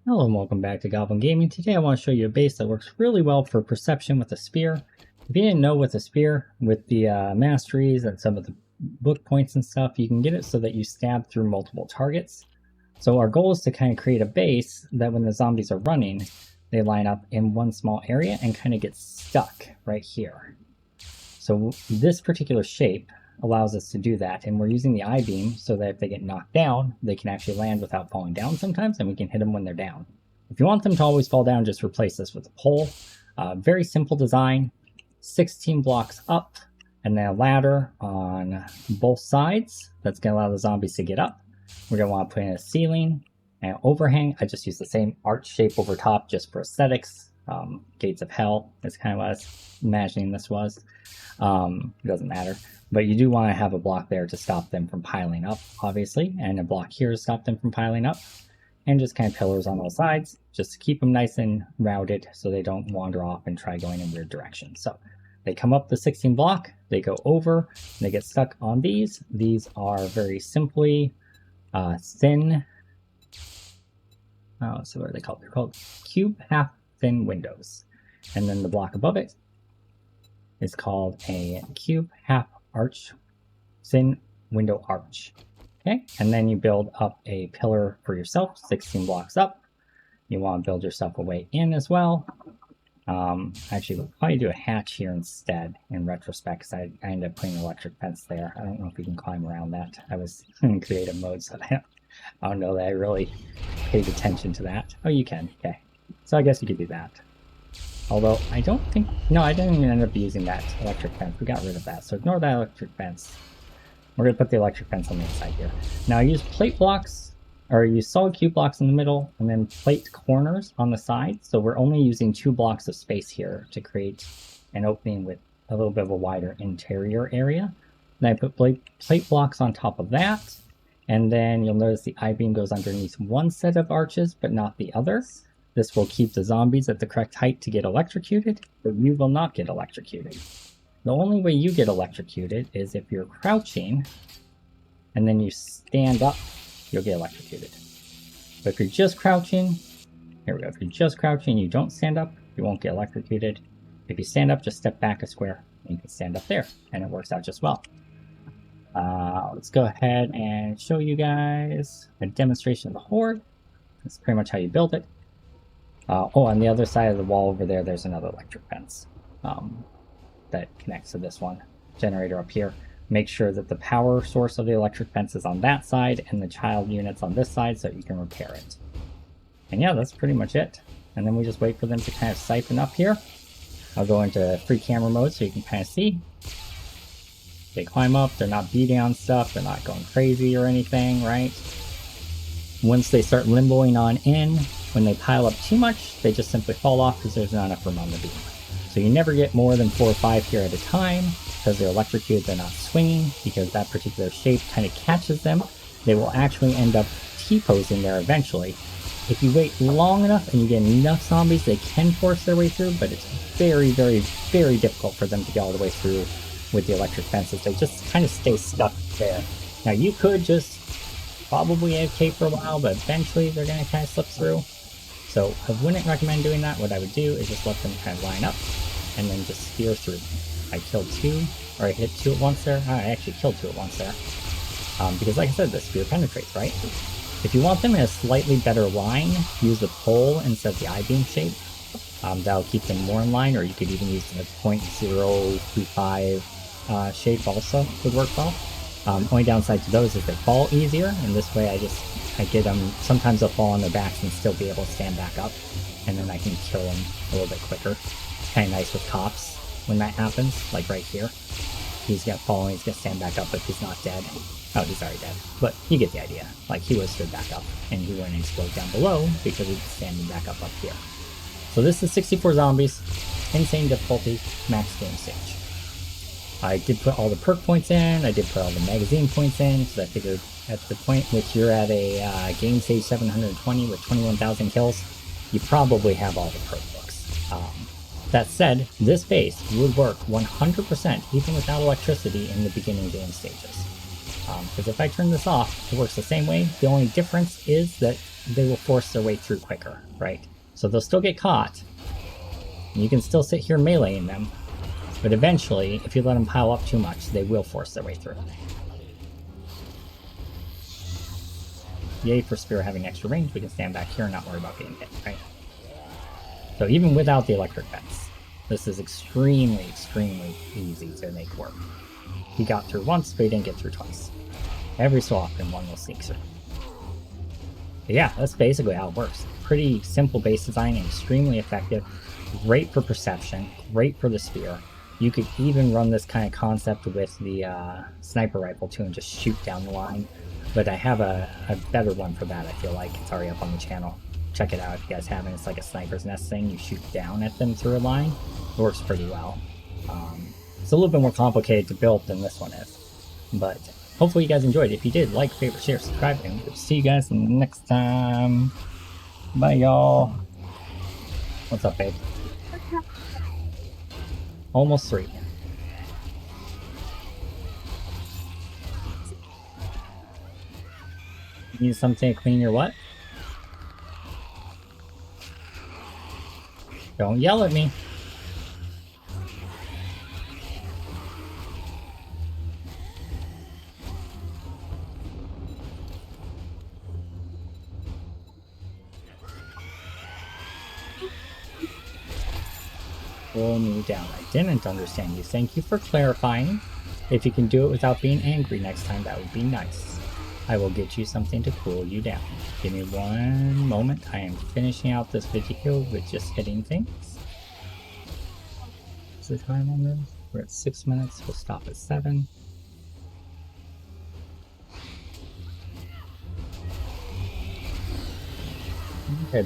Hello and welcome back to Goblin Gaming. Today I want to show you a base that works really well for perception with a spear. If you didn't know, with a spear, with the masteries and some of the book points and stuff, you can get it so that you stab through multiple targets. So our goal is to kind of create a base that when the zombies are running, they line up in one small area and kind of get stuck right here. So this particular shape allows us to do that, and we're using the I-beam so that if they get knocked down, they can actually land without falling down sometimes, and we can hit them when they're down. If you want them to always fall down, just replace this with a pole. Very simple design, 16 blocks up, and then a ladder on both sides. That's going to allow the zombies to get up. We're going to want to put in a ceiling and overhang. I just use the same arch shape over top just for aesthetics. Gates of Hell is kind of what I was imagining this was. It doesn't matter. But you do want to have a block there to stop them from piling up, obviously, and a block here to stop them from piling up, and just kind of pillars on all sides, just to keep them nice and routed so they don't wander off and try going in weird directions. So they come up the 16 block, they go over, and they get stuck on these. These are very simply thin, so what are they called? They're called cube half thin windows. And then the block above it is called a cube half arch, thin window arch. Okay, and then you build up a pillar for yourself, 16 blocks up. You want to build yourself a way in as well. Actually, we'll probably do a hatch here instead in retrospect, because I ended up putting an electric fence there. I don't know if you can climb around that. I was in creative mode, so I don't know that I really paid attention to that. Oh, you can. Okay, so I guess you could do that. Although, I don't think... No, I didn't even end up using that electric fence. We got rid of that, so ignore that electric fence. We're going to put the electric fence on the inside here. Now, I use plate blocks, or I use solid cube blocks in the middle, and then plate corners on the side. So we're only using 2 blocks of space here to create an opening with a little bit of a wider interior area. Then I put plate blocks on top of that, and then you'll notice the I-beam goes underneath one set of arches, but not the other. This will keep the zombies at the correct height to get electrocuted, but you will not get electrocuted. The only way you get electrocuted is if you're crouching, and then you stand up, you'll get electrocuted. But if you're just crouching, here we go, if you're just crouching, you don't stand up, you won't get electrocuted. If you stand up, just step back a square, and you can stand up there, and it works out just well. Let's go ahead and show you guys a demonstration of the horde. That's pretty much how you build it. On the other side of the wall over there, there's another electric fence that connects to this one. Generator up here. Make sure that the power source of the electric fence is on that side and the child unit's on this side so you can repair it. And yeah, that's pretty much it. And then we just wait for them to kind of siphon up here. I'll go into free camera mode so you can kind of see. They climb up, they're not beating on stuff, they're not going crazy or anything, right? Once they start limboing on in, when they pile up too much, they just simply fall off because there's not enough room on the beam. So you never get more than 4 or 5 here at a time, because they're electrocuted, they're not swinging, because that particular shape kind of catches them. They will actually end up T-posing there eventually. If you wait long enough and you get enough zombies, they can force their way through, but it's very, very, very difficult for them to get all the way through with the electric fences. They just kind of stay stuck there. Now you could just probably AFK for a while, but eventually they're going to kind of slip through. So I wouldn't recommend doing that. What I would do is just let them kind of line up and then just spear through. I killed 2, or I hit 2 at once there. I actually killed 2 at once there. Because like I said, the spear penetrates, right? If you want them in a slightly better line, use the pole instead of the I-beam shape. That'll keep them more in line, or you could even use the 0.025 shape also would work well. Only downside to those is they fall easier, and this way I get them, sometimes they'll fall on their backs and still be able to stand back up, and then I can kill them a little bit quicker. It's kind of nice with cops when that happens, like right here. He's gonna fall and he's gonna stand back up if he's not dead. Oh, he's already dead, but you get the idea. Like, he would have stood back up, and he wouldn't explode down below because he's standing back up here. So this is 64 zombies, insane difficulty, max game stage. I did put all the perk points in, I did put all the magazine points in, because I figured at the point which you're at a game stage 720 with 21,000 kills, you probably have all the perk books. That said, this base would work 100% even without electricity in the beginning game stages. Because if I turn this off, it works the same way. The only difference is that they will force their way through quicker, right? So they'll still get caught. You can still sit here meleeing them, but eventually, if you let them pile up too much, they will force their way through. Yay for Spear having extra range, we can stand back here and not worry about getting hit, right? So even without the electric vents, this is extremely, extremely easy to make work. He got through once, but he didn't get through twice. Every so often, one will sneak through. But yeah, that's basically how it works. Pretty simple base design and extremely effective. Great for perception, great for the spear. You could even run this kind of concept with the sniper rifle too and just shoot down the line. But I have a better one for that, I feel like. It's already up on the channel. Check it out if you guys haven't. It's like a sniper's nest thing. You shoot down at them through a line. It works pretty well. It's a little bit more complicated to build than this one is. But hopefully you guys enjoyed. If you did, like, favorite, share, subscribe, and we'll see you guys next time. Bye, y'all. What's up, babe? Almost 3. You need something to clean your what? Don't yell at me. Pull me down. I didn't understand you. Thank you for clarifying. If you can do it without being angry next time, that would be nice. I will get you something to cool you down. Give me one moment. I am finishing out this video with just hitting things. What's the time on this? We're at 6 minutes. We'll stop at 7. Okay.